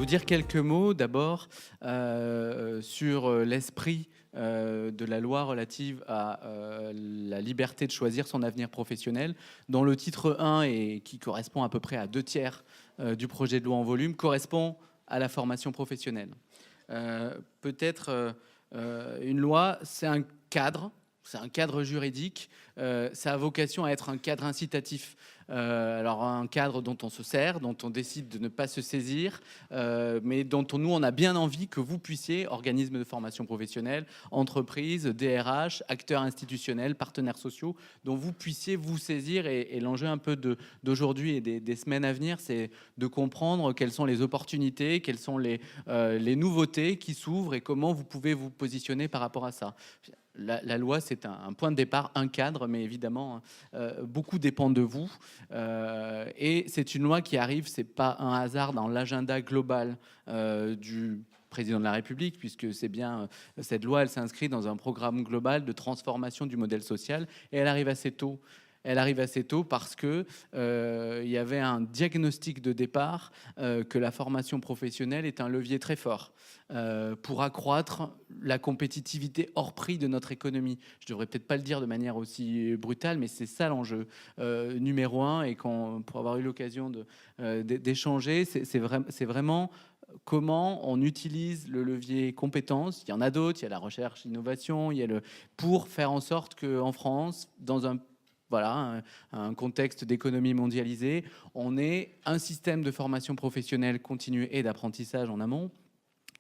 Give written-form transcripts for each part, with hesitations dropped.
Vous dire quelques mots d'abord sur l'esprit de la loi relative à la liberté de choisir son avenir professionnel, dont le titre 1, et qui correspond à peu près à 2 tiers du projet de loi en volume, correspond à la formation professionnelle. Peut-être une loi, c'est un cadre. C'est un cadre juridique, ça a vocation à être un cadre incitatif. Alors un cadre dont on se sert, dont on décide de ne pas se saisir, mais dont nous on a bien envie que vous puissiez, organismes de formation professionnelle, entreprises, DRH, acteurs institutionnels, partenaires sociaux, dont vous puissiez vous saisir. Et l'enjeu un peu d'aujourd'hui et des semaines à venir, c'est de comprendre quelles sont les opportunités, quelles sont les nouveautés qui s'ouvrent et comment vous pouvez vous positionner par rapport à ça. La loi, c'est un point de départ, un cadre, mais évidemment, beaucoup dépend de vous. Et c'est une loi qui arrive, c'est pas un hasard dans l'agenda global du président de la République, puisque c'est bien cette loi, elle s'inscrit dans un programme global de transformation du modèle social, et elle arrive assez tôt. Elle arrive assez tôt parce que il y avait un diagnostic de départ que la formation professionnelle est un levier très fort pour accroître la compétitivité hors prix de notre économie. Je devrais peut-être pas le dire de manière aussi brutale, mais c'est ça l'enjeu numéro un. Et pour avoir eu l'occasion d'échanger, c'est vraiment comment on utilise le levier compétences. Il y en a d'autres, il y a la recherche, l'innovation, pour faire en sorte qu'en France, dans un contexte d'économie mondialisée, on ait un système de formation professionnelle continue et d'apprentissage en amont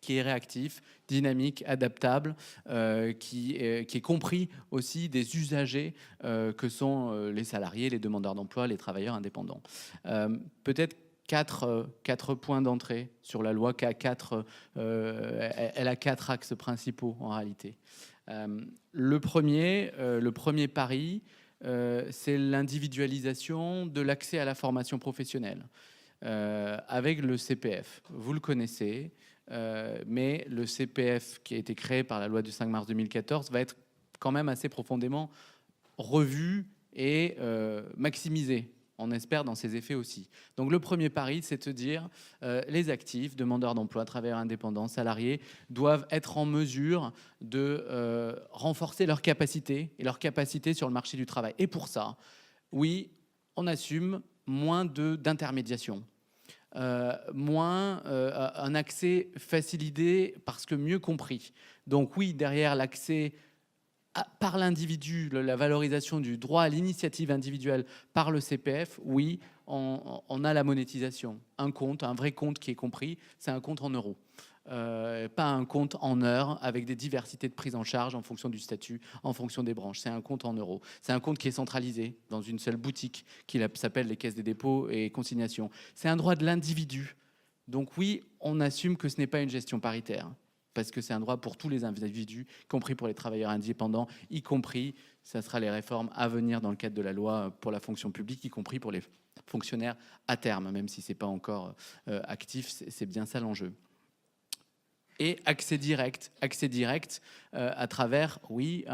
qui est réactif, dynamique, adaptable, qui est compris aussi des usagers que sont les salariés, les demandeurs d'emploi, les travailleurs indépendants. Peut-être quatre points d'entrée sur la loi, elle a 4 axes principaux en réalité. Le premier pari, c'est l'individualisation de l'accès à la formation professionnelle avec le CPF. Vous le connaissez, mais le CPF qui a été créé par la loi du 5 mars 2014 va être quand même assez profondément revu et maximisé, on espère, dans ses effets aussi. Donc le premier pari, c'est de dire les actifs, demandeurs d'emploi, travailleurs indépendants, salariés, doivent être en mesure de renforcer leurs capacités sur le marché du travail. Et pour ça, oui, on assume moins d'intermédiation. Un accès facilité parce que mieux compris. Donc oui, derrière l'accès par l'individu, la valorisation du droit à l'initiative individuelle par le CPF, oui, on a la monétisation. Un vrai compte qui est compris, c'est un compte en euros. Pas un compte en heures avec des diversités de prise en charge en fonction du statut, en fonction des branches. C'est un compte en euros. C'est un compte qui est centralisé dans une seule boutique qui s'appelle les caisses des dépôts et consignations. C'est un droit de l'individu. Donc oui, on assume que ce n'est pas une gestion paritaire, parce que c'est un droit pour tous les individus, y compris pour les travailleurs indépendants, y compris, ça sera les réformes à venir dans le cadre de la loi pour la fonction publique, y compris pour les fonctionnaires à terme, même si ce n'est pas encore actif, c'est bien ça l'enjeu. Et accès direct à travers, oui,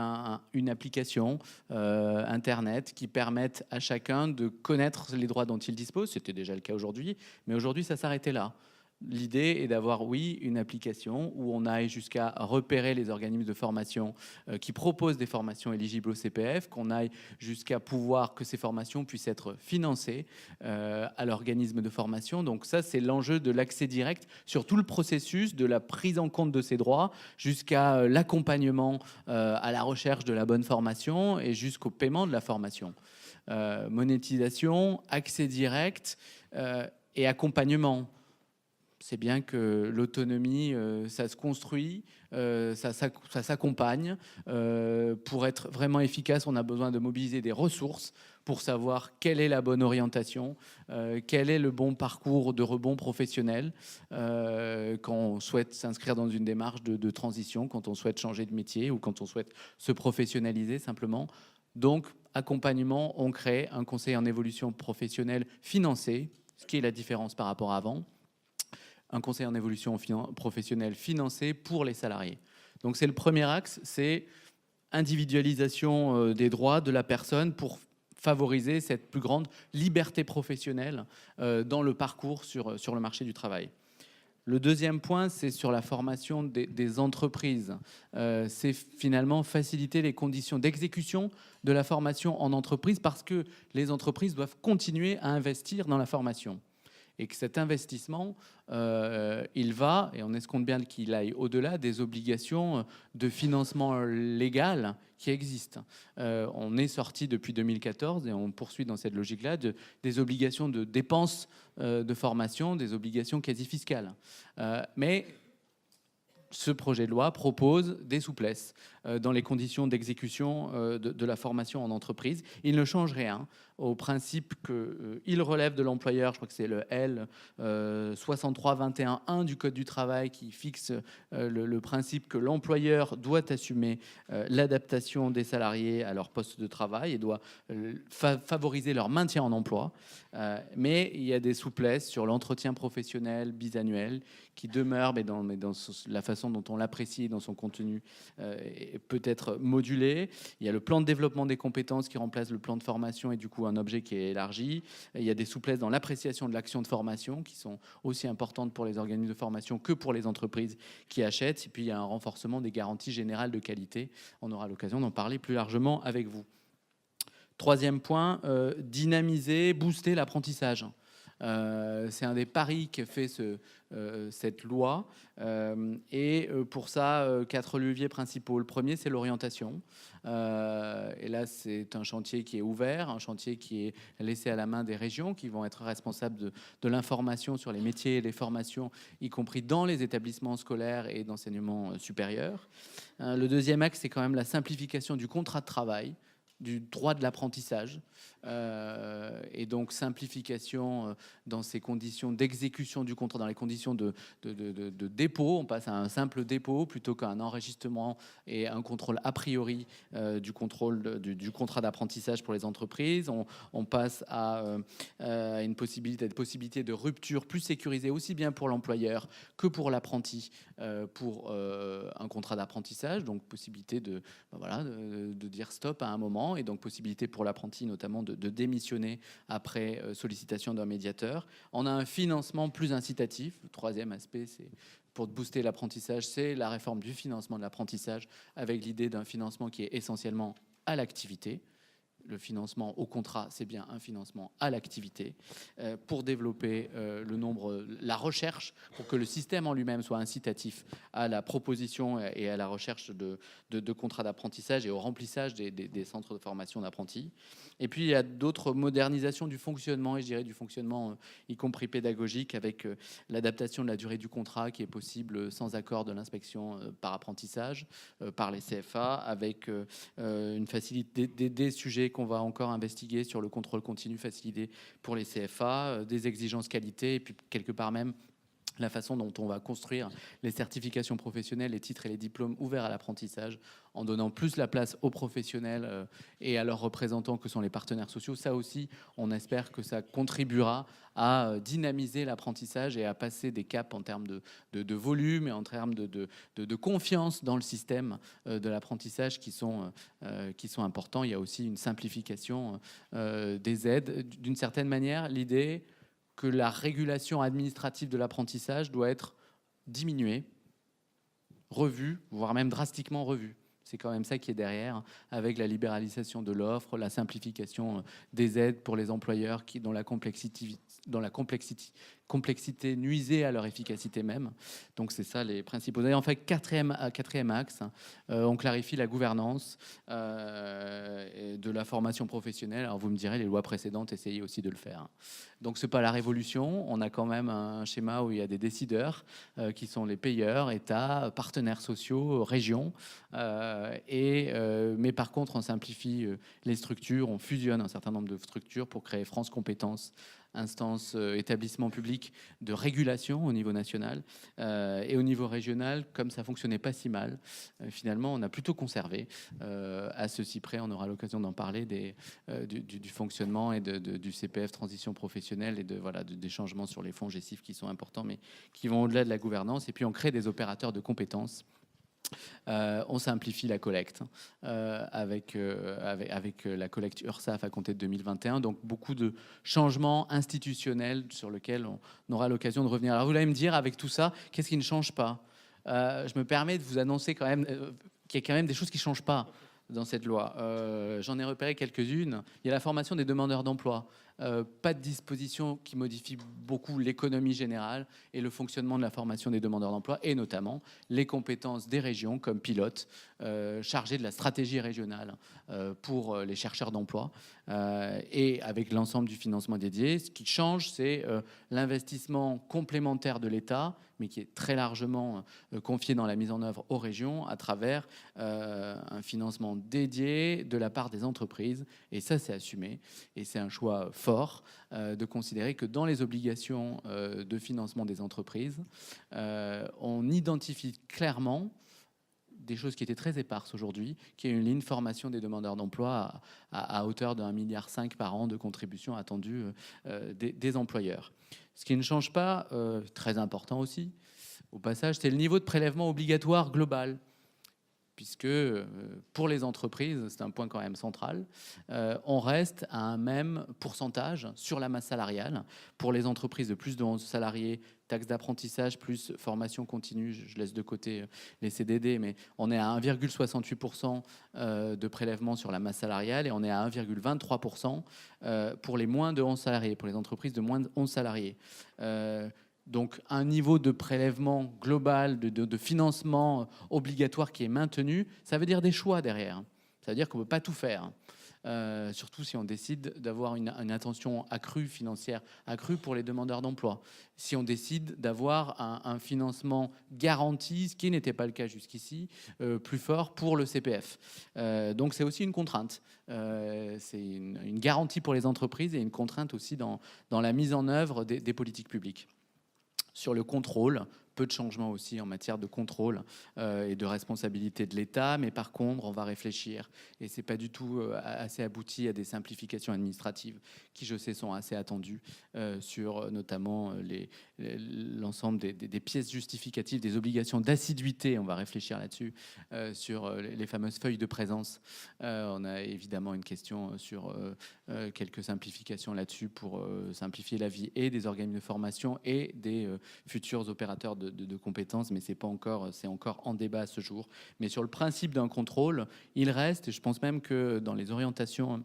une application Internet qui permette à chacun de connaître les droits dont il dispose. C'était déjà le cas aujourd'hui, mais aujourd'hui, ça s'arrêtait là. L'idée est d'avoir, oui, une application où on aille jusqu'à repérer les organismes de formation qui proposent des formations éligibles au CPF, qu'on aille jusqu'à pouvoir que ces formations puissent être financées à l'organisme de formation. Donc ça, c'est l'enjeu de l'accès direct sur tout le processus de la prise en compte de ces droits jusqu'à l'accompagnement à la recherche de la bonne formation et jusqu'au paiement de la formation. Monétisation, accès direct et accompagnement. C'est bien que l'autonomie, ça se construit, ça s'accompagne. Pour être vraiment efficace, on a besoin de mobiliser des ressources pour savoir quelle est la bonne orientation, quel est le bon parcours de rebond professionnel quand on souhaite s'inscrire dans une démarche de transition, quand on souhaite changer de métier ou quand on souhaite se professionnaliser simplement. Donc, accompagnement, on crée un conseil en évolution professionnelle financé, ce qui est la différence par rapport à avant. Un conseil en évolution professionnelle financé pour les salariés. Donc c'est le premier axe, c'est individualisation des droits de la personne pour favoriser cette plus grande liberté professionnelle dans le parcours sur le marché du travail. Le deuxième point, c'est sur la formation des entreprises. C'est finalement faciliter les conditions d'exécution de la formation en entreprise parce que les entreprises doivent continuer à investir dans la formation. Et que cet investissement, il va, et on escompte bien qu'il aille au-delà des obligations de financement légal qui existent. On est sorti depuis 2014 et on poursuit dans cette logique-là des obligations de dépenses de formation, des obligations quasi fiscales. Mais ce projet de loi propose des souplesses dans les conditions d'exécution de la formation en entreprise. Il ne change rien au principe qu'il relève de l'employeur. Je crois que c'est le L 6321-1 du Code du travail qui fixe le principe que l'employeur doit assumer l'adaptation des salariés à leur poste de travail et doit favoriser leur maintien en emploi. Mais il y a des souplesses sur l'entretien professionnel bisannuel qui demeure, mais dans la façon dont on l'apprécie, dans son contenu, peut être modulé. Il y a le plan de développement des compétences qui remplace le plan de formation et du coup un objet qui est élargi. Il y a des souplesses dans l'appréciation de l'action de formation qui sont aussi importantes pour les organismes de formation que pour les entreprises qui achètent. Et puis il y a un renforcement des garanties générales de qualité. On aura l'occasion d'en parler plus largement avec vous. Troisième point, dynamiser, booster l'apprentissage. C'est un des paris que fait cette loi. Et pour ça, 4 leviers principaux. Le premier, c'est l'orientation. Et là, c'est un chantier qui est ouvert, un chantier qui est laissé à la main des régions qui vont être responsables de l'information sur les métiers et les formations, y compris dans les établissements scolaires et d'enseignement supérieur. Le deuxième axe, c'est quand même la simplification du contrat de travail, du droit de l'apprentissage, et donc simplification dans ces conditions d'exécution du contrat, dans les conditions de dépôt. On passe à un simple dépôt plutôt qu'à un enregistrement et un contrôle a priori du contrôle du contrat d'apprentissage pour les entreprises. On passe à une possibilité de rupture plus sécurisée aussi bien pour l'employeur que pour l'apprenti pour un contrat d'apprentissage, donc possibilité de dire stop à un moment, et donc possibilité pour l'apprenti notamment de démissionner après sollicitation d'un médiateur. On a un financement plus incitatif. Le troisième aspect, c'est pour booster l'apprentissage, c'est la réforme du financement de l'apprentissage avec l'idée d'un financement qui est essentiellement à l'activité. Le financement au contrat, c'est bien un financement à l'activité pour développer la recherche, pour que le système en lui-même soit incitatif à la proposition et à la recherche de contrats d'apprentissage et au remplissage des centres de formation d'apprentis. Et puis, il y a d'autres modernisations du fonctionnement, et je dirais du fonctionnement y compris pédagogique, avec l'adaptation de la durée du contrat qui est possible sans accord de l'inspection par apprentissage, par les CFA, avec une facilité des sujets qu'on va encore investiguer sur le contrôle continu facilité pour les CFA, des exigences qualité, et puis quelque part même la façon dont on va construire les certifications professionnelles, les titres et les diplômes ouverts à l'apprentissage, en donnant plus la place aux professionnels et à leurs représentants que sont les partenaires sociaux. Ça aussi, on espère que ça contribuera à dynamiser l'apprentissage et à passer des caps en termes de volume et en termes de confiance dans le système de l'apprentissage qui sont importants. Il y a aussi une simplification des aides. D'une certaine manière, l'idée que la régulation administrative de l'apprentissage doit être diminuée, revue, voire même drastiquement revue. C'est quand même ça qui est derrière, avec la libéralisation de l'offre, la simplification des aides pour les employeurs dont la complexité nuisait à leur efficacité même. Donc c'est ça les principaux. Et en fait, quatrième axe, on clarifie la gouvernance de la formation professionnelle. Alors vous me direz, les lois précédentes essayaient aussi de le faire. Donc c'est pas la révolution. On a quand même un schéma où il y a des décideurs qui sont les payeurs, État, partenaires sociaux, régions. Mais par contre, on simplifie les structures, on fusionne un certain nombre de structures pour créer France Compétences, instance, établissement public de régulation au niveau national, et au niveau régional, comme ça fonctionnait pas si mal, finalement on a plutôt conservé, à ceci près, on aura l'occasion d'en parler, du fonctionnement et du CPF transition professionnelle et des changements sur les fonds GESIF qui sont importants mais qui vont au-delà de la gouvernance. Et puis on crée des opérateurs de compétences On simplifie la collecte avec la collecte URSSAF à compter de 2021. Donc, beaucoup de changements institutionnels sur lesquels on aura l'occasion de revenir. Alors, vous allez me dire, avec tout ça, qu'est-ce qui ne change pas ? Je me permets de vous annoncer quand même qu'il y a quand même des choses qui ne changent pas dans cette loi. J'en ai repéré quelques-unes. Il y a la formation des demandeurs d'emploi. Pas de disposition qui modifie beaucoup l'économie générale et le fonctionnement de la formation des demandeurs d'emploi, et notamment les compétences des régions comme pilote, chargés de la stratégie régionale pour les chercheurs d'emploi, et avec l'ensemble du financement dédié. Ce qui change, c'est l'investissement complémentaire de l'État, mais qui est très largement confié dans la mise en œuvre aux régions à travers un financement dédié de la part des entreprises. Et ça, c'est assumé. Et c'est un choix fort de considérer que dans les obligations de financement des entreprises, on identifie clairement des choses qui étaient très éparses aujourd'hui, qui est une ligne formation des demandeurs d'emploi à hauteur de 1,5 milliard par an de contributions attendues des employeurs. Ce qui ne change pas, très important aussi, au passage, c'est le niveau de prélèvement obligatoire global, puisque pour les entreprises, c'est un point quand même central, on reste à un même pourcentage sur la masse salariale. Pour les entreprises de plus de 11 salariés, taxe d'apprentissage plus formation continue, je laisse de côté les CDD, mais on est à 1,68% de prélèvement sur la masse salariale, et on est à 1,23% pour les moins de 11 salariés, pour les entreprises de moins de 11 salariés. Donc un niveau de prélèvement global, de financement obligatoire qui est maintenu, ça veut dire des choix derrière. Ça veut dire qu'on ne peut pas tout faire. Surtout si on décide d'avoir une attention accrue, financière accrue pour les demandeurs d'emploi. Si on décide d'avoir un financement garanti, ce qui n'était pas le cas jusqu'ici, plus fort pour le CPF. Donc c'est aussi une contrainte. C'est une garantie pour les entreprises et une contrainte aussi dans la mise en œuvre des politiques publiques. Sur le contrôle, peu de changements aussi en matière de contrôle et de responsabilité de l'État, mais par contre, on va réfléchir, et c'est pas du tout assez abouti, à des simplifications administratives qui, je sais, sont assez attendues sur notamment l'ensemble des pièces justificatives, des obligations d'assiduité. On va réfléchir là-dessus sur les fameuses feuilles de présence. On a évidemment une question sur quelques simplifications là-dessus pour simplifier la vie et des organismes de formation et des futurs opérateurs de compétences, mais c'est encore en débat à ce jour. Mais sur le principe d'un contrôle, il reste, et je pense même que dans les orientations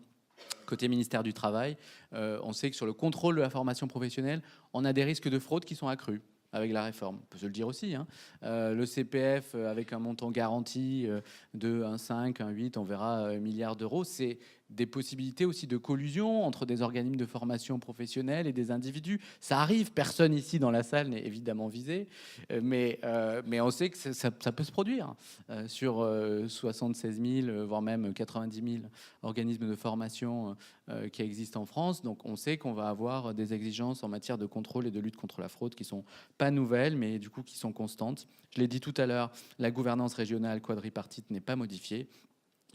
côté ministère du Travail, on sait que sur le contrôle de la formation professionnelle, on a des risques de fraude qui sont accrus avec la réforme. On peut se le dire aussi. Le CPF avec un montant garanti de 1,5, 1,8, on verra, milliards d'euros, c'est des possibilités aussi de collusion entre des organismes de formation professionnelle et des individus. Ça arrive, personne ici dans la salle n'est évidemment visé, mais on sait que ça peut se produire sur 76 000, voire même 90 000 organismes de formation qui existent en France. Donc on sait qu'on va avoir des exigences en matière de contrôle et de lutte contre la fraude qui sont pas nouvelles, mais du coup qui sont constantes. Je l'ai dit tout à l'heure, la gouvernance régionale quadripartite n'est pas modifiée.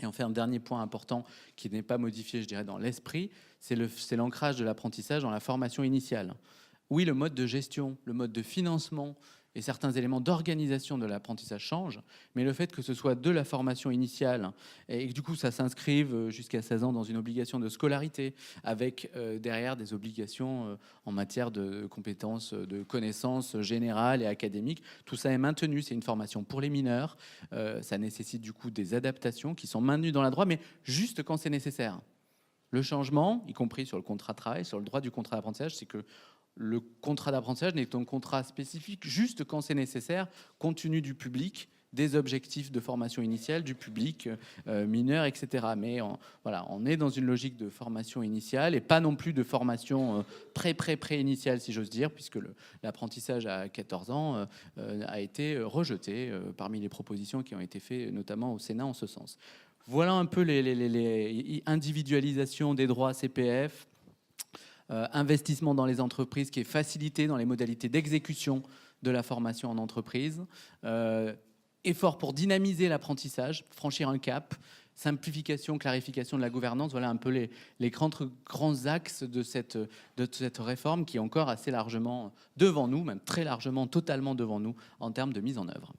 Et enfin, un dernier point important qui n'est pas modifié, je dirais, dans l'esprit, c'est l'ancrage de l'apprentissage dans la formation initiale. Oui, le mode de gestion, le mode de financement et certains éléments d'organisation de l'apprentissage changent, mais le fait que ce soit de la formation initiale et que du coup ça s'inscrive jusqu'à 16 ans dans une obligation de scolarité avec derrière des obligations en matière de compétences, de connaissances générales et académiques, tout ça est maintenu. C'est une formation pour les mineurs, ça nécessite du coup des adaptations qui sont maintenues dans la loi, mais juste quand c'est nécessaire. Le changement, y compris sur le contrat de travail, sur le droit du contrat d'apprentissage, c'est que le contrat d'apprentissage n'est un contrat spécifique juste quand c'est nécessaire, compte tenu du public, des objectifs de formation initiale du public mineur, etc. Mais on est dans une logique de formation initiale et pas non plus de formation pré-initiale, si j'ose dire, puisque l'apprentissage à 14 ans a été rejeté parmi les propositions qui ont été faites, notamment au Sénat en ce sens. Voilà un peu les individualisations des droits CPF, investissement dans les entreprises qui est facilité dans les modalités d'exécution de la formation en entreprise, effort pour dynamiser l'apprentissage, franchir un cap, simplification, clarification de la gouvernance. Voilà un peu les grands axes de cette réforme qui est encore assez largement devant nous, même très largement, totalement devant nous en termes de mise en œuvre.